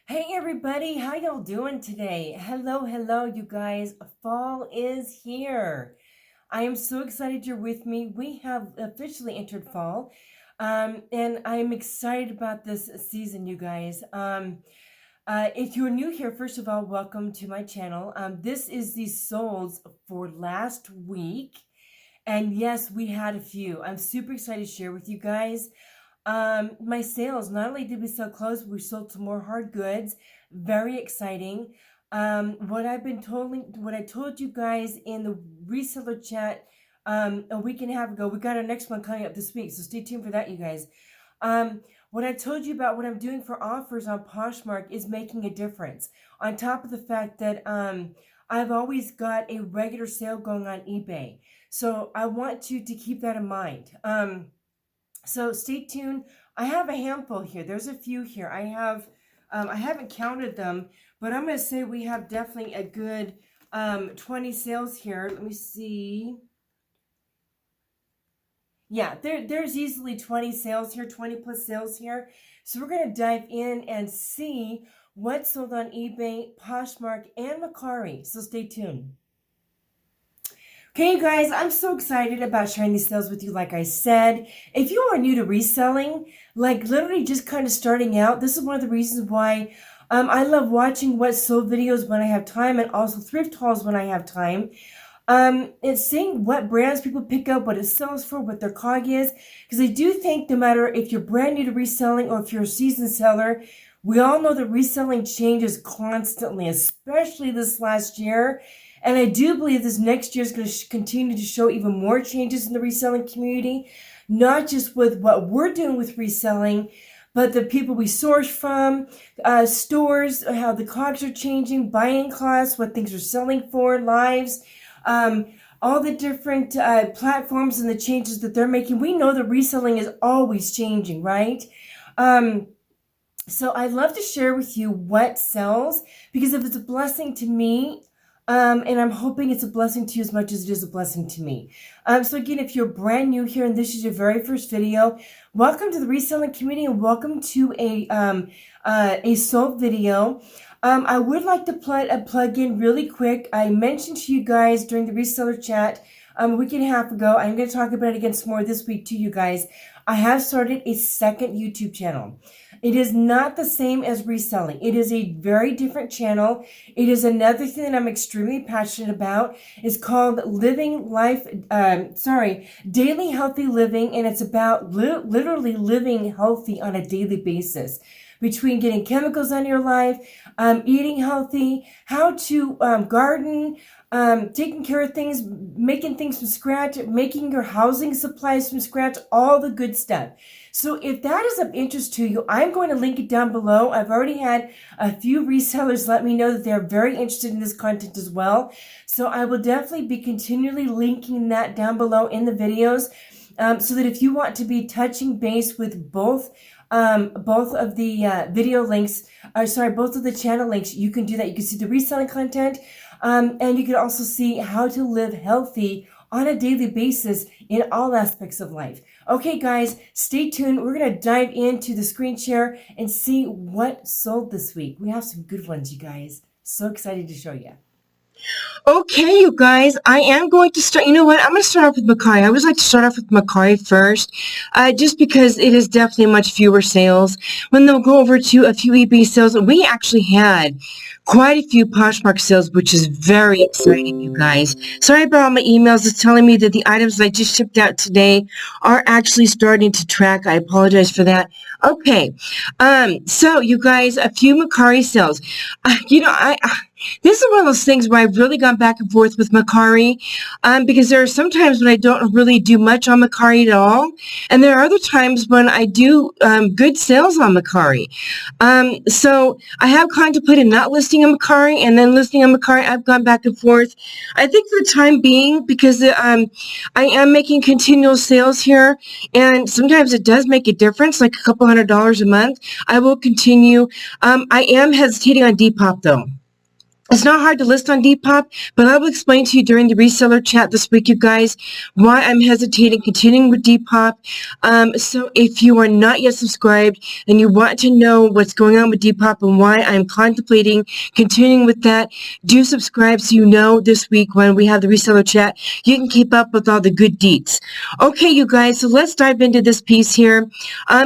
Hey everybody, how y'all doing today? Hello, you guys. Fall is here. I am so excited you're with me. We have officially entered fall, and I'm excited about this season, you guys. If you're new here, first of all, welcome to my channel. This is the Solds for last week, and yes, we had a few. I'm super excited to share with you guys. My sales, not only did we sell clothes, we sold some more hard goods. Very exciting. What I told you guys in the reseller chat a week and a half ago, we got our next one coming up this week, so stay tuned for that, you guys. What I told you about what I'm doing for offers on Poshmark is making a difference. On top of the fact that I've always got a regular sale going on eBay. So I want you to keep that in mind. So stay tuned. I have a handful here. There's a few here. I haven't counted them, but I'm going to say we have definitely a good 20 sales here. Let me see. Yeah, there's easily 20 sales here, 20 plus sales here. So we're going to dive in and see what's sold on eBay, Poshmark, and Mercari. So stay tuned. Okay, you guys, I'm so excited about sharing these sales with you. Like I said, if you are new to reselling, like literally just kind of starting out, this is one of the reasons why I love watching what sold videos when I have time, and also thrift hauls when I have time. It's seeing what brands people pick up, what it sells for, what their COG is, because I do think no matter if you're brand new to reselling or if you're a seasoned seller, we all know that reselling changes constantly, especially this last year. And I do believe this next year is going to continue to show even more changes in the reselling community, not just with what we're doing with reselling, but the people we source from, stores, how the COGS are changing, buying costs, what things are selling for, lives, all the different platforms and the changes that they're making. We know that reselling is always changing, right? So I'd love to share with you what sells, because if it's a blessing to me, and I'm hoping it's a blessing to you as much as it is a blessing to me. So again, if you're brand new here and this is your very first video, welcome to the reselling community and welcome to a sold video. I would like to plug in really quick. I mentioned to you guys during the reseller chat a week and a half ago. I'm going to talk about it again some more this week to you guys. I have started a second YouTube channel. It is not the same as reselling. It is a very different channel. It is another thing that I'm extremely passionate about. It's called Daily Healthy Living, and it's about literally living healthy on a daily basis. Between getting chemicals on your life, eating healthy, how to garden, taking care of things, making things from scratch, making your housing supplies from scratch, all the good stuff. So if that is of interest to you, I'm going to link it down below. I've already had a few resellers let me know that they're very interested in this content as well. So I will definitely be continually linking that down below in the videos, so that if you want to be touching base with both of the video links, both of the channel links, you can do that. You can see the reselling content, and you can also see how to live healthy on a daily basis in all aspects of life. Okay, guys, stay tuned. We're going to dive into the screen share and see what sold this week. We have some good ones, you guys. So excited to show you. Okay, you guys, I am going to start. You know what? I'm going to start off with Mercari. I always like to start off with Mercari first, just because it is definitely much fewer sales. When they'll go over to a few eBay sales, we actually had quite a few Poshmark sales, which is very exciting, you guys. Sorry about all my emails. It's telling me that the items that I just shipped out today are actually starting to track. I apologize for that. Okay, so you guys, a few Mercari sales. This is one of those things where I've really gone back and forth with Mercari, because there are some times when I don't really do much on Mercari at all, and there are other times when I do good sales on Mercari. So I have contemplated not listing on Mercari and then listing on Mercari. I've gone back and forth. I think for the time being, because I am making continual sales here, and sometimes it does make a difference, like a couple $100 a month, I will continue. I am hesitating on Depop though. It's not hard to list on Depop, but I will explain to you during the reseller chat this week, you guys, why I'm hesitating continuing with Depop. So if you are not yet subscribed and you want to know what's going on with Depop and why I'm contemplating continuing with that, do subscribe so you know this week when we have the reseller chat, you can keep up with all the good deets. Okay, you guys, so let's dive into this piece here.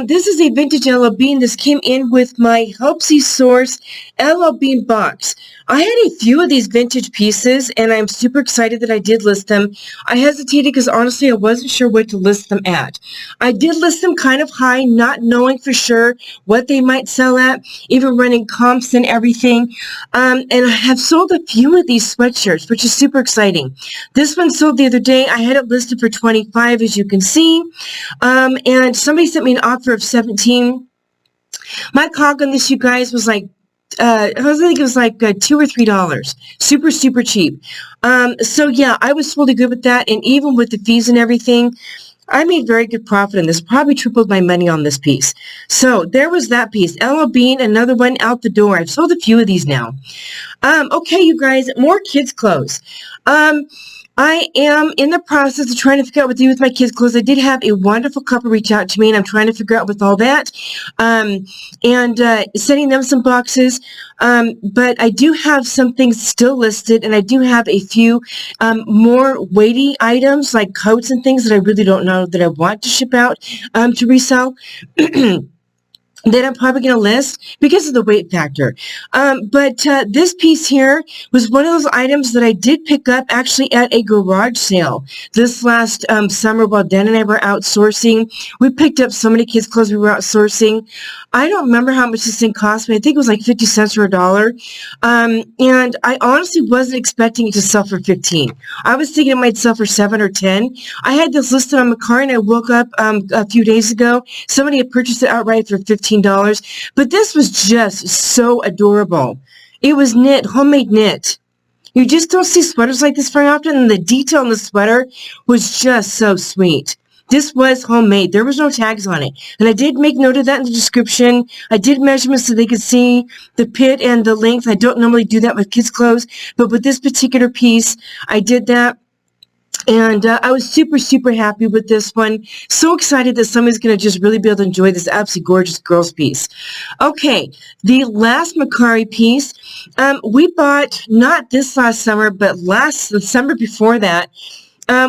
This is a vintage LL Bean. This came in with my Helpsy Source LL Bean box. I had a few of these vintage pieces, and I'm super excited that I did list them. I hesitated because honestly I wasn't sure what to list them at. I did list them kind of high, not knowing for sure what they might sell at, even running comps and everything. And I have sold a few of these sweatshirts, which is super exciting. This one sold the other day. I had it listed for $25, as you can see. And somebody sent me an offer of $17. My cog on this, you guys, was like I think it was like $2 or $3. Super, super cheap. So yeah, I was totally good with that. And even with the fees and everything, I made very good profit on this. Probably tripled my money on this piece. So there was that piece. LL Bean, another one out the door. I've sold a few of these now. Okay, you guys, more kids' clothes. I am in the process of trying to figure out what to do with my kids' clothes. I did have a wonderful couple reach out to me, and I'm trying to figure out with all that, and sending them some boxes. But I do have some things still listed, and I do have a few more weighty items like coats and things that I really don't know that I want to ship out to resell. That I'm probably going to list because of the weight factor. But this piece here was one of those items that I did pick up actually at a garage sale this last summer while Dan and I were outsourcing. We picked up so many kids' clothes we were outsourcing. I don't remember how much this thing cost me. I think it was like 50 cents or $1. And I honestly wasn't expecting it to sell for 15. I was thinking it might sell for 7 or 10. I had this listed on my car, and I woke up a few days ago. Somebody had purchased it outright for $15. But this was just so adorable. It was knit, homemade knit. You just don't see sweaters like this very often, and the detail in the sweater was just so sweet. This was homemade. There was no tags on it. And I did make note of that in the description. I did measurements so they could see the pit and the length. I don't normally do that with kids' clothes, but with this particular piece, I did that. And I was super, super happy with this one. So excited that somebody's going to just really be able to enjoy this absolutely gorgeous girls piece. Okay, the last Macari piece, we bought not this last summer, but the summer before that.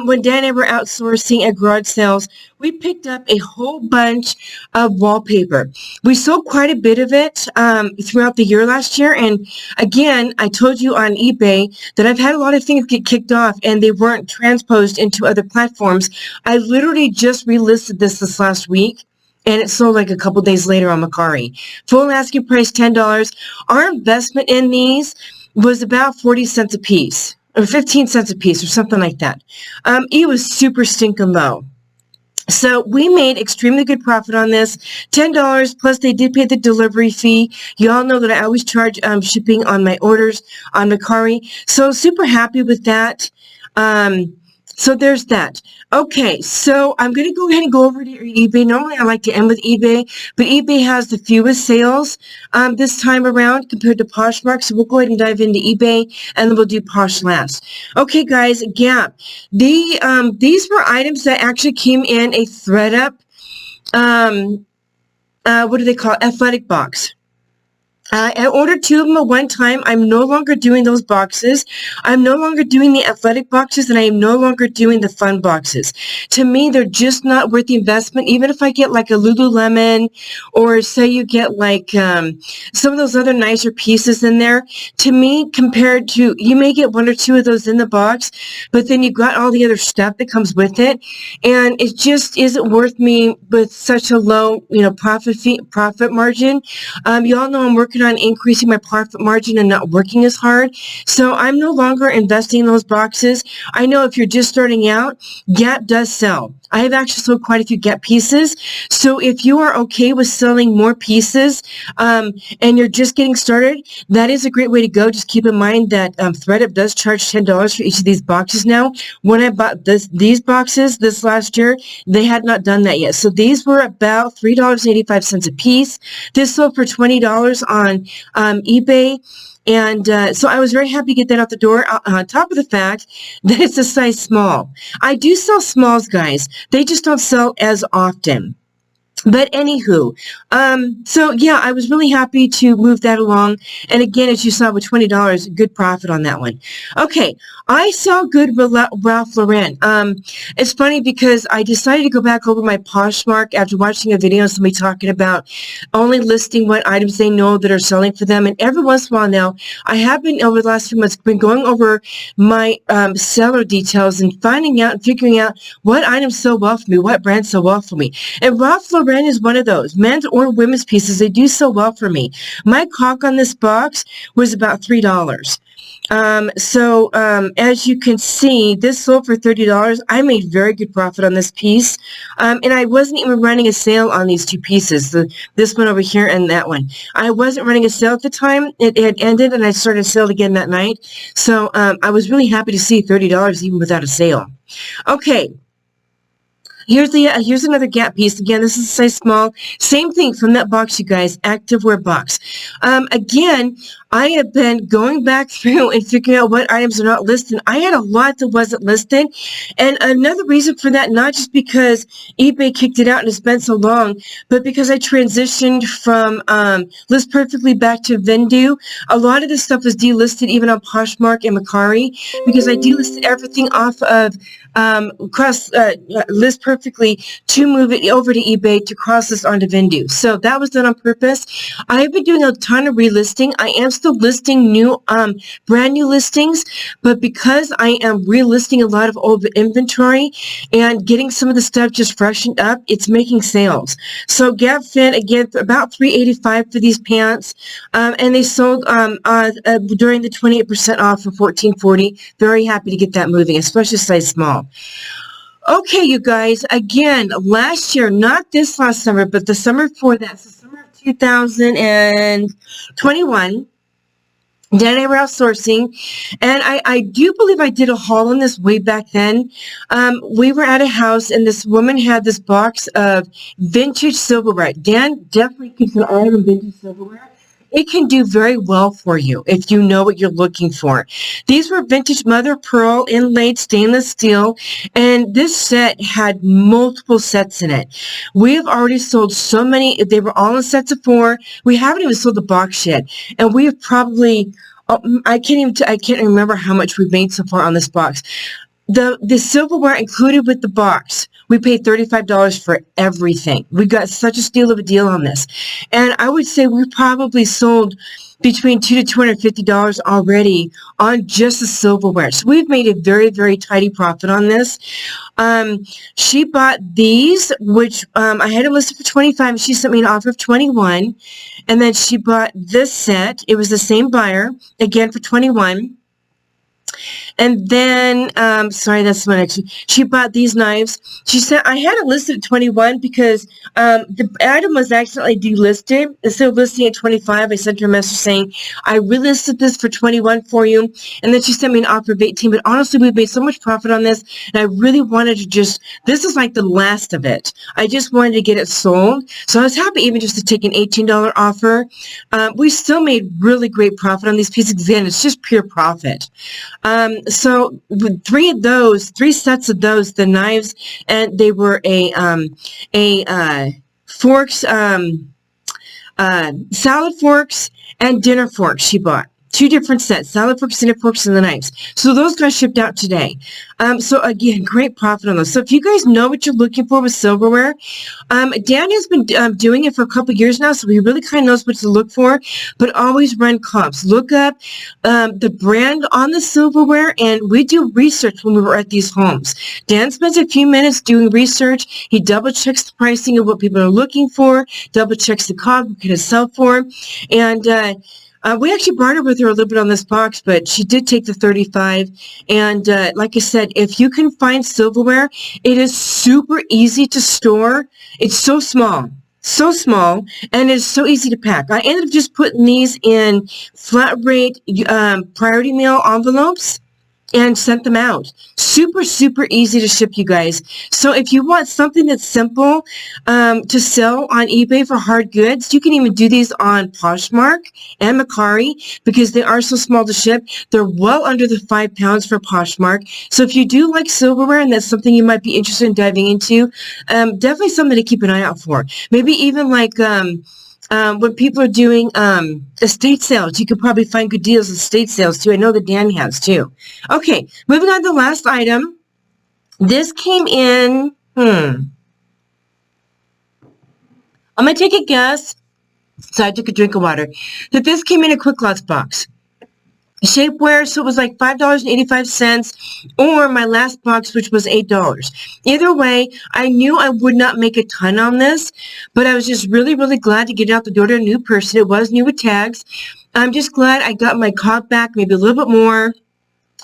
When Dan and I were outsourcing at garage sales, we picked up a whole bunch of wallpaper. We sold quite a bit of it throughout the year last year. And again, I told you on eBay that I've had a lot of things get kicked off and they weren't transposed into other platforms. I literally just relisted this last week. And it sold like a couple days later on Macari. Full asking price, $10. Our investment in these was about 40 cents a piece. Or 15 cents a piece or something like that. It was super stinking low. So we made extremely good profit on this, $10, plus they did pay the delivery fee. You all know that I always charge shipping on my orders on Macari. So super happy with that. So there's that. Okay, so I'm going to go ahead and go over to eBay. Normally I like to end with eBay, but eBay has the fewest sales this time around compared to Poshmark. So we'll go ahead and dive into eBay, and then we'll do Posh last. Okay, guys, Gap. These were items that actually came in a thread-up, what do they call it? Athletic box. I ordered 2 of them at one time. I'm no longer doing those boxes. I'm no longer doing the athletic boxes, and I am no longer doing the fun boxes. To me, they're just not worth the investment. Even if I get like a Lululemon, or say you get like some of those other nicer pieces in there, to me, compared to, you may get 1 or 2 of those in the box, but then you've got all the other stuff that comes with it, and it just isn't worth me with such a low, profit margin. You all know I'm working on increasing my profit margin and not working as hard. So I'm no longer investing in those boxes. I know if you're just starting out, Gap does sell. I have actually sold quite a few Gap pieces. So if you are okay with selling more pieces and you're just getting started, that is a great way to go. Just keep in mind that ThredUp does charge $10 for each of these boxes now. When I bought these boxes this last year, they had not done that yet. So these were about $3.85 a piece. This sold for $20 on eBay. And so I was very happy to get that out the door, on top of the fact that it's a size small. I do sell smalls, guys. They just don't sell as often. But anywho, so yeah, I was really happy to move that along. And again, as you saw with $20, good profit on that one. Okay, I saw good Ralph Lauren. It's funny because I decided to go back over my Poshmark after watching a video of somebody talking about only listing what items they know that are selling for them. And every once in a while now, I have been over the last few months been going over my seller details and finding out and figuring out what items sell well for me, what brands sell well for me. And Ralph Lauren is one of those men's or women's pieces. They do so well for me. My cock on this box was about $3. As you can see, this sold for $30. I made very good profit on this piece. And I wasn't even running a sale on these two pieces, this one over here and that one. I wasn't running a sale at the time. It had ended and I started a sale again that night. So I was really happy to see $30 even without a sale. Okay. Here's another Gap piece. Again, this is a size small. Same thing from that box, you guys. Activewear box. Again, I have been going back through and figuring out what items are not listed. I had a lot that wasn't listed. And another reason for that, not just because eBay kicked it out and it's been so long, but because I transitioned from List Perfectly back to Vendu. A lot of this stuff was delisted even on Poshmark and Mercari because I delisted everything off of List Perfectly to move it over to eBay to cross this onto Vendu. So that was done on purpose. I have been doing a ton of relisting. I am still listing new, brand new listings, but because I am relisting a lot of old inventory and getting some of the stuff just freshened up, it's making sales. So Gap Fit, again, about $3.85 for these pants, and they sold during the 28% off for $14.40. Very happy to get that moving, especially size small. Okay, you guys, again, last year, not this last summer, but the summer before that, so summer of 2021, Dan and I were outsourcing, and I do believe I did a haul on this way back then. We were at a house, and this woman had this box of vintage silverware. Dan definitely keeps an eye on vintage silverware. It can do very well for you if you know what you're looking for. These were vintage mother of pearl inlaid stainless steel, and this set had multiple sets in it. We have already sold so many. They were all in sets of 4. We haven't even sold the box yet, and we have probably, I can't remember how much we've made so far on this box. The silverware included with the box, we paid $35 for everything. We got such a steal of a deal on this. And I would say we probably sold between $200 to $250 already on just the silverware. So we've made a very, very tidy profit on this. She bought these, which I had it listed for $25, and she sent me an offer of $21. And then she bought this set. It was the same buyer, again for $21. And then, sorry, that's one actually. She bought these knives. She said, I had it listed at 21 because the item was accidentally delisted. Instead of listing at 25, I sent her a message saying, I relisted this for 21 for you. And then she sent me an offer of 18. But honestly, we've made so much profit on this. And I really wanted to just, this is like the last of it. I just wanted to get it sold. So I was happy even just to take an $18 offer. We still made really great profit on these pieces. Again, it's just pure profit. So with 3 sets of those, the knives, and they were forks, salad forks and dinner forks she bought. 2 different sets, salad forks, dinner forks, and the knives. So those got shipped out today. So again, great profit on those. So if you guys know what you're looking for with silverware, Dan has been doing it for a couple years now, so he really kind of knows what to look for, but always run comps. Look up the brand on the silverware, and we do research when we were at these homes. Dan spends a few minutes doing research. He double checks the pricing of what people are looking for, double checks the cost, what can it sell for, and we actually bartered with her a little bit on this box, but she did take the 35. And like I said, if you can find silverware, it is super easy to store. It's so small, and it's so easy to pack. I ended up just putting these in flat rate priority mail envelopes. and sent them out. Super, super easy to ship, you guys. So if you want something that's simple to sell on eBay for hard goods, you can even do these on Poshmark and Mercari because they are so small to ship. They're well under the 5 pounds for Poshmark. So if you do like silverware and that's something you might be interested in diving into, definitely something to keep an eye out for. Maybe even like when people are doing estate sales, you could probably find good deals at estate sales too. I know that Dan has too. Okay, moving on to the last item. This came in, I'm going to take a guess, so I took a drink of water, that this came in a Quick Lots box. Shapewear, so it was like $5.85, or my last box, which was $8. Either way, I knew I would not make a ton on this, but I was just really, really glad to get it out the door to a new person. It was new with tags. I'm just glad I got my cog back, maybe a little bit more.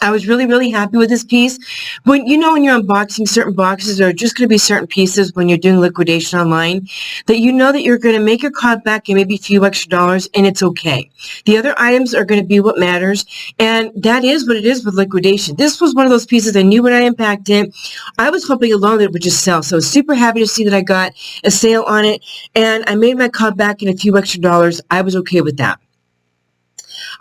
I was really, really happy with this piece. When you're unboxing certain boxes, there are just going to be certain pieces when you're doing liquidation online that you know that you're going to make your cog back and maybe a few extra dollars, and it's okay. The other items are going to be what matters, and that is what it is with liquidation. This was one of those pieces I knew when I unpacked it. I was hoping alone that it would just sell, so I was super happy to see that I got a sale on it, and I made my cog back and a few extra dollars. I was okay with that.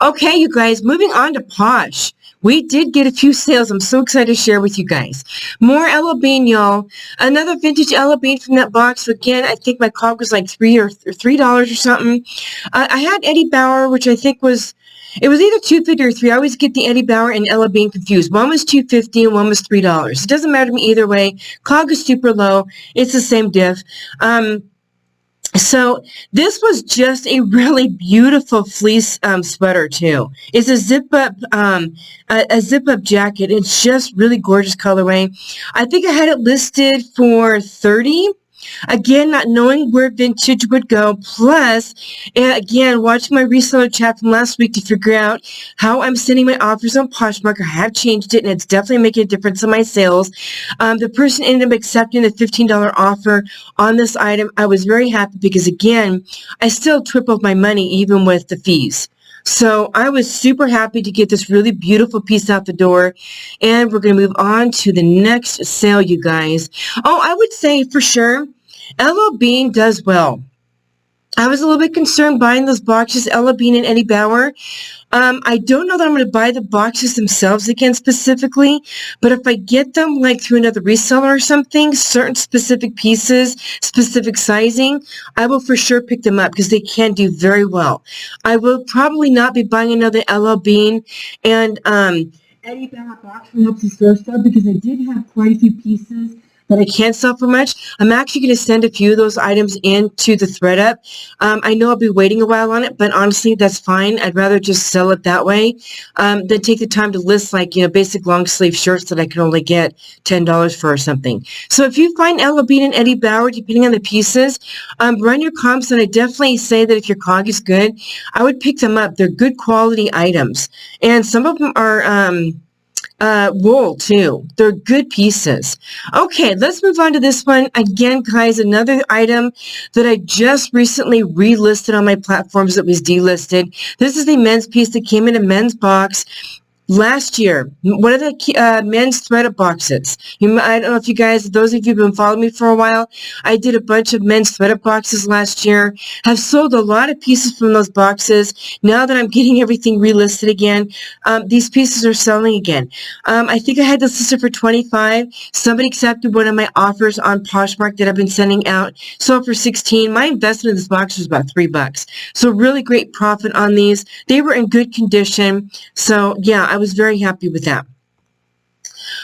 Okay, you guys, moving on to Posh. We did get a few sales I'm so excited to share with you guys. More Ella Bean, y'all. Another vintage Ella Bean from that box. Again, I think my cog was like $3 or something. I had Eddie Bauer, which I think was, it was either $2.50 or $3. I always get the Eddie Bauer and Ella Bean confused. One was $2.50 and one was $3. It doesn't matter to me either way. Cog is super low. It's the same diff. So this was just a really beautiful fleece sweater too. It's a zip-up jacket. It's just really gorgeous colorway. I think I had it listed for $30. Again, not knowing where vintage would go, plus, again, watching my reseller chat from last week to figure out how I'm sending my offers on Poshmark. I have changed it, and it's definitely making a difference in my sales. The person ended up accepting the $15 offer on this item. I was very happy because, again, I still tripled my money even with the fees. So I was super happy to get this really beautiful piece out the door, and we're going to move on to the next sale, you guys. Oh, I would say for sure, Ella Bean does well. I was a little bit concerned buying those boxes, Ella Bean and Eddie Bauer. I don't know that I'm going to buy the boxes themselves again specifically, but if I get them like through another reseller or something, certain specific pieces, specific sizing, I will for sure pick them up because they can do very well. I will probably not be buying another Ella Bean and Eddie Bauer box from Helpsy because I did have quite a few pieces that I can't sell for much. I'm actually going to send a few of those items into the ThreadUp. I know I'll be waiting a while on it, but honestly, that's fine. I'd rather just sell it that way than take the time to list like, basic long sleeve shirts that I can only get $10 for or something. So if you find Ella Bean and Eddie Bauer, depending on the pieces, run your comps, and I definitely say that if your cog is good, I would pick them up. They're good quality items. And some of them are wool too. They're good pieces. Okay, let's move on to this one. Again, guys, another item that I just recently relisted on my platforms that was delisted. This is the men's piece that came in a men's box last year. One of the men's ThreadUp boxes. I don't know if you guys, those of you who've been following me for a while, I did a bunch of men's ThreadUp boxes last year. Have sold a lot of pieces from those boxes. Now that I'm getting everything relisted again, these pieces are selling again. I think I had this listed for $25. Somebody accepted one of my offers on Poshmark that I've been sending out. Sold for $16. My investment in this box was about $3. So really great profit on these. They were in good condition. So yeah, I was very happy with that.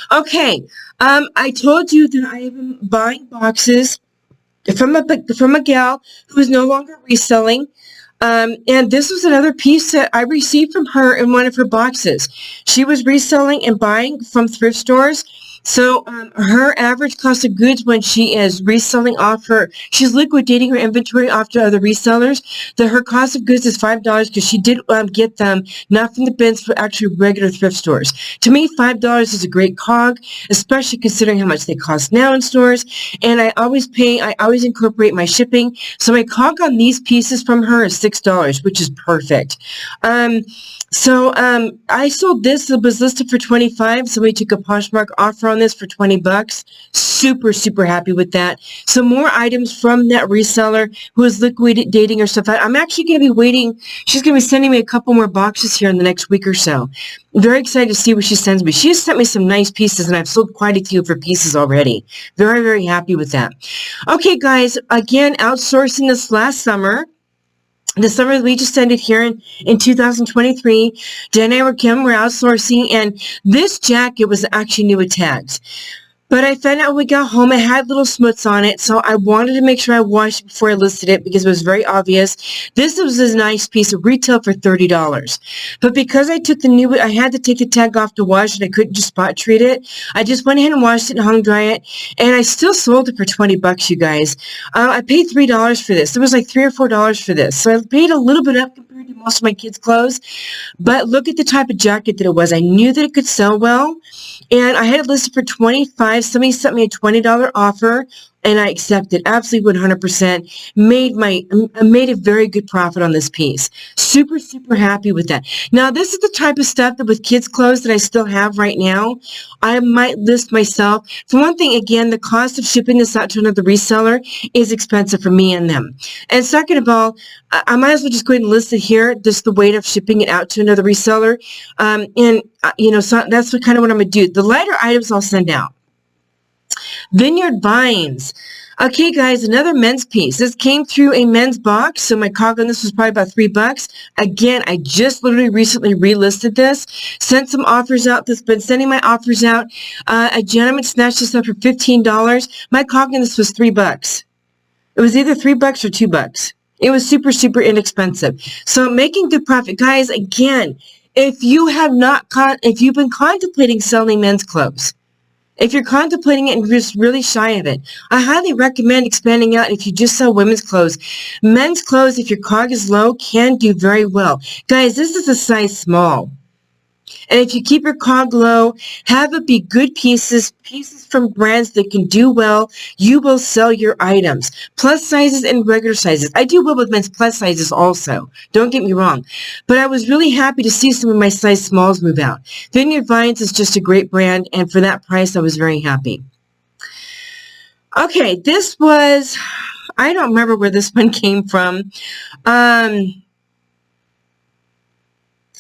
Okay, I told you that I have been buying boxes from a gal who is no longer reselling. And this was another piece that I received from her in one of her boxes. She was reselling and buying from thrift stores. So her average cost of goods when she is reselling off she's liquidating her inventory off to other resellers, her cost of goods is $5 because she did get them not from the bins but actually regular thrift stores. To me, $5 is a great cog, especially considering how much they cost now in stores. And I always incorporate my shipping. So my cog on these pieces from her is $6, which is perfect. I sold this. It was listed for $25. Somebody took a Poshmark offer on this for $20. Super, super happy with that. So more items from that reseller who is liquidating her stuff out. I'm actually going to be waiting. She's going to be sending me a couple more boxes here in the next week or so. I'm very excited to see what she sends me. She has sent me some nice pieces, and I've sold quite a few of her pieces already. Very, very happy with that. Okay, guys, again, outsourcing this last summer. The summer we just ended here in 2023, Jen and Kim were outsourcing, and this jacket was actually new with tags. But I found out when we got home, it had little smuts on it, so I wanted to make sure I washed it before I listed it because it was very obvious. This was a nice piece of retail for $30. But because I had to take the tag off to wash it, I couldn't just spot treat it. I just went ahead and washed it and hung dry it, and I still sold it for $20, you guys. I paid $3 for this. It was like $3 or $4 for this. So I paid a little bit up compared to most of my kids' clothes. But look at the type of jacket that it was. I knew that it could sell well, and I had it listed for $25. Somebody sent me a $20 offer, and I accepted absolutely 100%. Made a very good profit on this piece. Super, super happy with that. Now, this is the type of stuff that with kids' clothes that I still have right now, I might list myself. For one thing, again, the cost of shipping this out to another reseller is expensive for me and them. And second of all, I might as well just go ahead and list it here, just the weight of shipping it out to another reseller. So that's kind of what I'm going to do. The lighter items I'll send out. Vineyard Vines. Okay, guys, another men's piece. This came through a men's box, so my cog on this was probably about $3. Again, I just literally recently relisted this, sent some offers out. That's been sending my offers out. A gentleman snatched this up for $15. My cog on this was $3. It was either $3 or $2. It was super, super inexpensive. So making good profit. Guys, again, if you've been contemplating selling men's clothes, if you're contemplating it and you're just really shy of it, I highly recommend expanding out if you just sell women's clothes. Men's clothes, if your cog is low, can do very well. Guys, this is a size small. And if you keep your cog low, have it be good pieces from brands that can do well, you will sell your items. Plus sizes and regular sizes. I do well with men's plus sizes also. Don't get me wrong. But I was really happy to see some of my size smalls move out. Vineyard Vines is just a great brand, and for that price, I was very happy. Okay, this was, I don't remember where this one came from.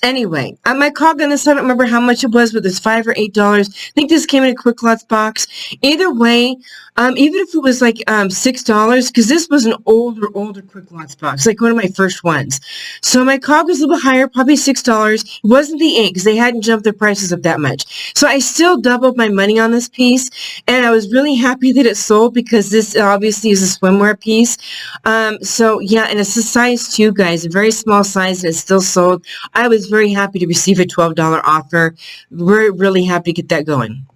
Anyway, my cog on this, I don't remember how much it was, but it's $5 or $8. I think this came in a Quick Lots box. Either way, even if it was like $6, because this was an older Quick Lots box, like one of my first ones. So my cog was a little higher, probably $6. It wasn't the $8 because they hadn't jumped their prices up that much. So I still doubled my money on this piece, and I was really happy that it sold because this obviously is a swimwear piece. So yeah, and it's a size 2, guys, a very small size, and it's still sold. I was very happy to receive a $12 offer. We're really happy to get that going.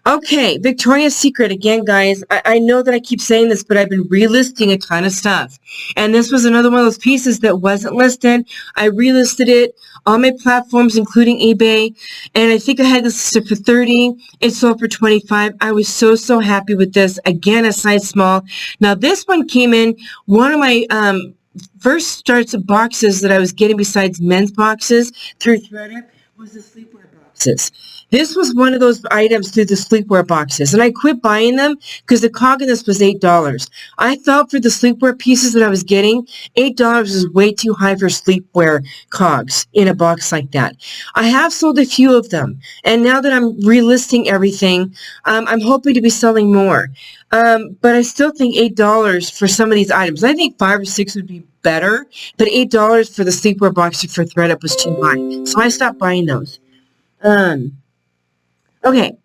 Okay, Victoria's Secret. Again, guys, I know that I keep saying this, but I've been relisting a ton of stuff. And this was another one of those pieces that wasn't listed. I relisted it on my platforms, including eBay. And I think I had this listed for $30. It sold for $25. I was so happy with this. Again, a size small. Now, this one came in one of my first starts of boxes that I was getting besides men's boxes through ThreadUp was the sleepwear boxes. This was one of those items through the sleepwear boxes, and I quit buying them because the cog in this was $8. I thought for the sleepwear pieces that I was getting, $8 was way too high for sleepwear cogs in a box like that. I have sold a few of them, and now that I'm relisting everything, I'm hoping to be selling more. But I still think $8 for some of these items. I think $5 or $6 would be better, but $8 for the sleepwear box for ThreadUp was too high, so I stopped buying those. Okay,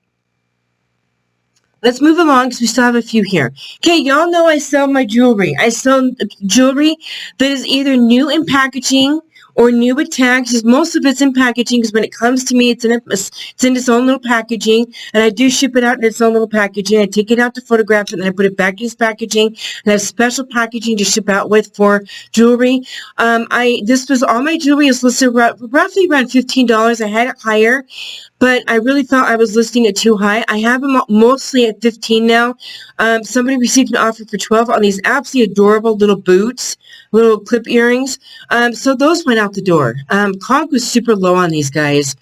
let's move along because we still have a few here. Okay, y'all know I sell my jewelry. I sell jewelry that is either new in packaging or new with tags, because most of it's in packaging, because when it comes to me, it's in its own little packaging, and I do ship it out in its own little packaging. I take it out to photograph it, and then I put it back in its packaging, and I have special packaging to ship out with for jewelry. This was, all my jewelry is listed roughly around $15. I had it higher, but I really thought I was listing it too high. I have them mostly at $15 now. Somebody received an offer for $12 on these absolutely adorable little boots, little clip earrings. So those went out the door. Cog was super low on these guys.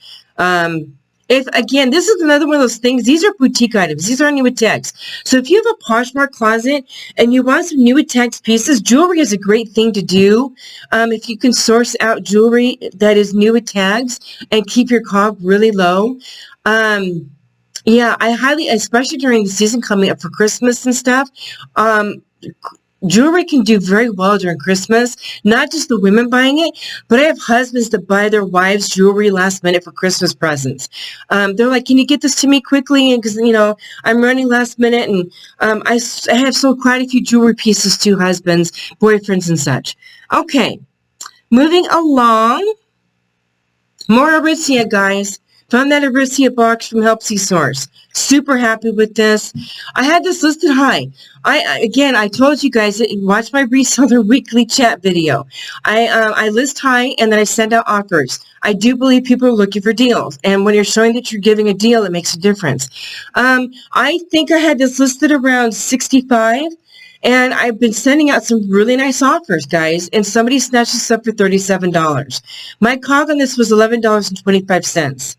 Again, this is another one of those things. These are boutique items. These aren't new tags. So if you have a Poshmark closet and you want some new tags pieces, jewelry is a great thing to do. If you can source out jewelry that is new tags and keep your cog really low. Yeah, I highly, especially during the season coming up for Christmas and stuff, jewelry can do very well during Christmas. Not just the women buying it, but I have husbands that buy their wives jewelry last minute for Christmas presents. They're like, can you get this to me quickly? And because, you know, I'm running last minute, and I have sold quite a few jewelry pieces to husbands, boyfriends, and such. Okay, moving along. More Aritzia, guys. Found that Aritzia box from Helpsy source. Super happy with this. I had this listed high. I told you guys, watch my reseller weekly chat video. I list high, and then I send out offers. I do believe people are looking for deals, and when you're showing that you're giving a deal, it makes a difference. I think I had this listed around 65. And I've been sending out some really nice offers, guys, and somebody snatched this up for $37. My cog on this was $11.25.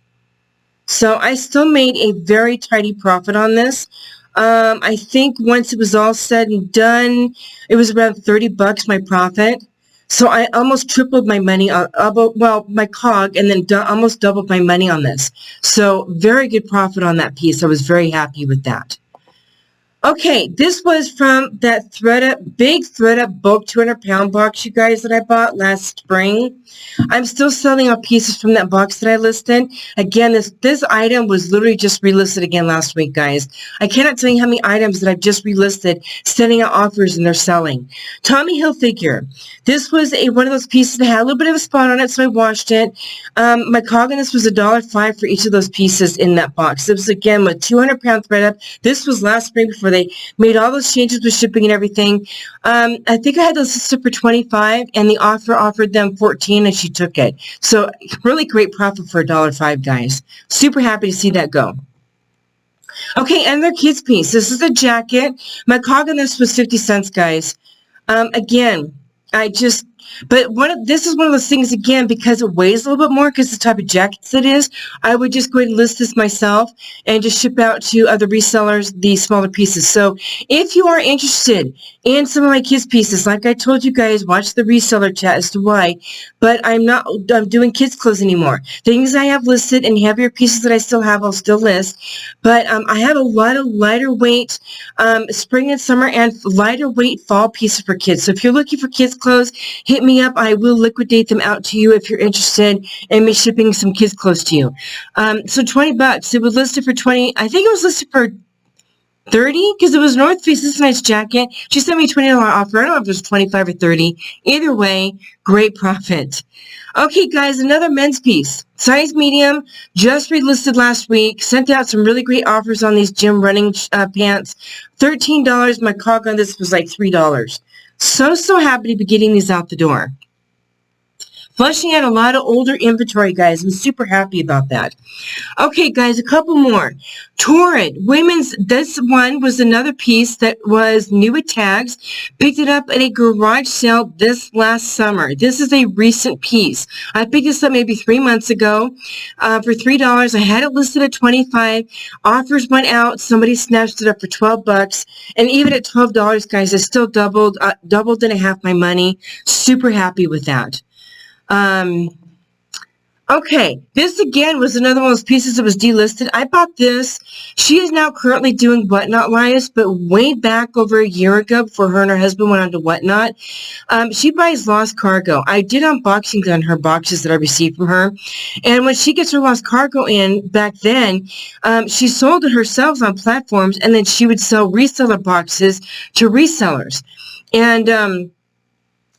So I still made a very tidy profit on this. I think once it was all said and done, it was around $30 my profit. So I almost tripled my money on, my cog, and then almost doubled my money on this. So very good profit on that piece. I was very happy with that. Okay, this was from that big ThredUp bulk 200-pound box, you guys, that I bought last spring. I'm still selling out pieces from that box that I listed. Again, this item was literally just relisted again last week, guys. I cannot tell you how many items that I've just relisted, sending out offers, and they're selling. Tommy Hilfiger. This was one of those pieces that had a little bit of a spot on it, so I washed it. My cog on this was $1.05 for each of those pieces in that box. It was, again, with 200-pound ThredUp. This was last spring before they made all those changes with shipping and everything. I think I had those listed for $25, and the offered them $14, and she took it. So really great profit for $1.05, guys. Super happy to see that go. Okay, and their kids piece. This is a jacket. My cog on this was 50 cents, guys. Again, this is one of those things, again, because it weighs a little bit more, because the type of jackets it is, I would just go ahead and list this myself and just ship out to other resellers the smaller pieces. So if you are interested in some of my kids pieces, like I told you guys, watch the reseller chat as to why, but I'm doing kids clothes anymore. Things I have listed and heavier pieces that I still have, I'll still list, but I have a lot of lighter weight spring and summer and lighter weight fall pieces for kids. So if you're looking for kids clothes, hit me up. I will liquidate them out to you if you're interested in me shipping some kids clothes to you. So $20. It was listed for 20. I think it was listed for 30, because it was North Face. This nice jacket. She sent me a $20 offer. I don't know if it was 25 or 30. Either way, great profit. Okay, guys, another men's piece. Size medium, just relisted last week. Sent out some really great offers on these gym running pants. $13. My cog on this was like $3. So happy to be getting these out the door. Flushing out a lot of older inventory, guys. I'm super happy about that. Okay, guys, a couple more. Torrid women's. This one was another piece that was new with tags. Picked it up at a garage sale this last summer. This is a recent piece. I picked this up maybe 3 months ago for $3. I had it listed at $25. Offers went out. Somebody snatched it up for $12. And even at $12, guys, I still doubled and a half my money. Super happy with that. Okay, this again was another one of those pieces that was delisted. I bought this. She is now currently doing Whatnot lives, but way back over a year ago, before her and her husband went on to Whatnot, she buys lost cargo. I did unboxings on her boxes that I received from her, and when she gets her lost cargo in back then, she sold it herself on platforms, and then she would sell reseller boxes to resellers. And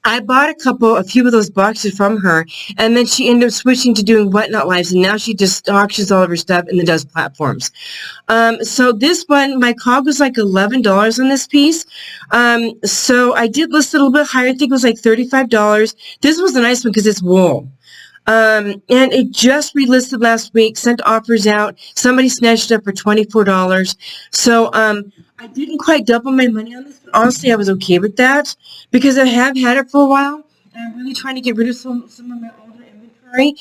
I bought a few of those boxes from her, and then she ended up switching to doing Whatnot Lives, and now she just auctions all of her stuff and then does platforms. So this one, my cog was like $11 on this piece. So I did list it a little bit higher. I think it was like $35. This was a nice one because it's wool. And it just relisted last week, sent offers out. Somebody snatched it up for $24. So, I didn't quite double my money on this, but honestly, I was okay with that because I have had it for a while. And I'm really trying to get rid of some of my older inventory.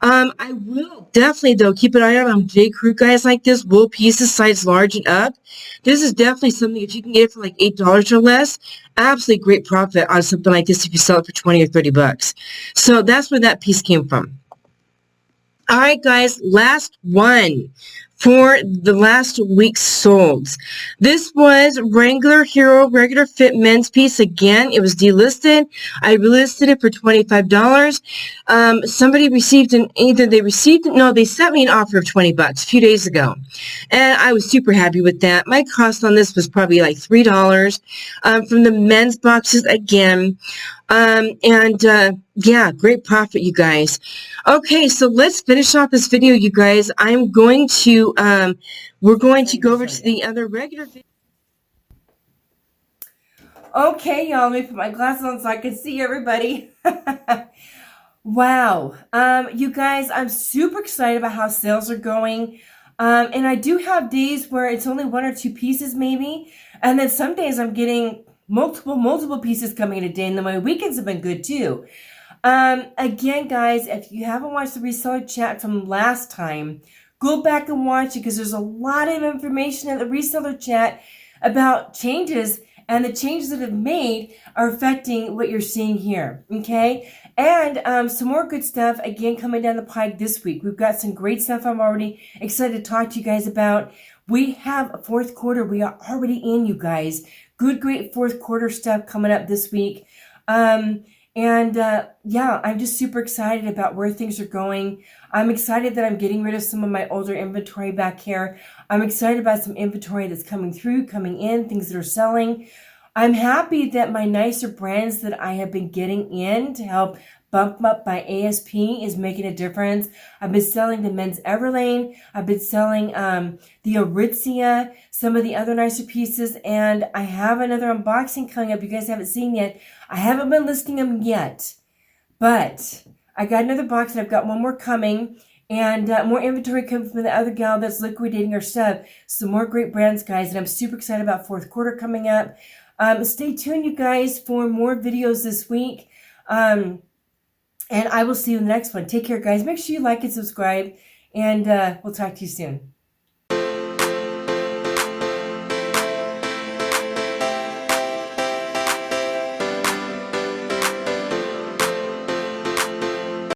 I will definitely, though, keep an eye out on J. Crew guys like this, wool pieces, size large and up. This is definitely something, if you can get it for like $8 or less, absolutely great profit on something like this if you sell it for 20 or 30 bucks. So that's where that piece came from. All right, guys, last one for the last week's solds. This was Wrangler Hero regular fit men's piece. Again, it was delisted. I relisted it for $25. Somebody received they sent me an offer of 20 bucks a few days ago. And I was super happy with that. My cost on this was probably like $3 from the men's boxes again. Yeah, great profit, you guys. Okay, so let's finish off this video, you guys. We're going to go over to the other regular video. Okay, y'all, let me put my glasses on so I can see everybody. Wow. You guys, I'm super excited about how sales are going. And I do have days where it's only one or two pieces maybe. And then some days I'm getting multiple pieces coming in a day. And then my weekends have been good too. Again, guys, if you haven't watched the reseller chat from last time, go back and watch it because there's a lot of information in the reseller chat about changes, and the changes that have made are affecting what you're seeing here. Okay. And some more good stuff again coming down the pike this week. We've got some great stuff I'm already excited to talk to you guys about. We have a fourth quarter. We are already in, you guys. Good, great fourth quarter stuff coming up this week. Yeah, I'm just super excited about where things are going. I'm excited that I'm getting rid of some of my older inventory back here. I'm excited about some inventory that's coming through, coming in, things that are selling. I'm happy that my nicer brands that I have been getting in to help bump up my ASP is making a difference. I've been selling the men's Everlane. I've been selling the Aritzia, some of the other nicer pieces, and I have another unboxing coming up you guys haven't seen yet. I haven't been listing them yet, but I got another box and I've got one more coming, and more inventory coming from the other gal that's liquidating her stuff. Some more great brands, guys, and I'm super excited about fourth quarter coming up. Stay tuned, you guys, for more videos this week. And I will see you in the next one. Take care, guys. Make sure you like and subscribe, and we'll talk to you soon.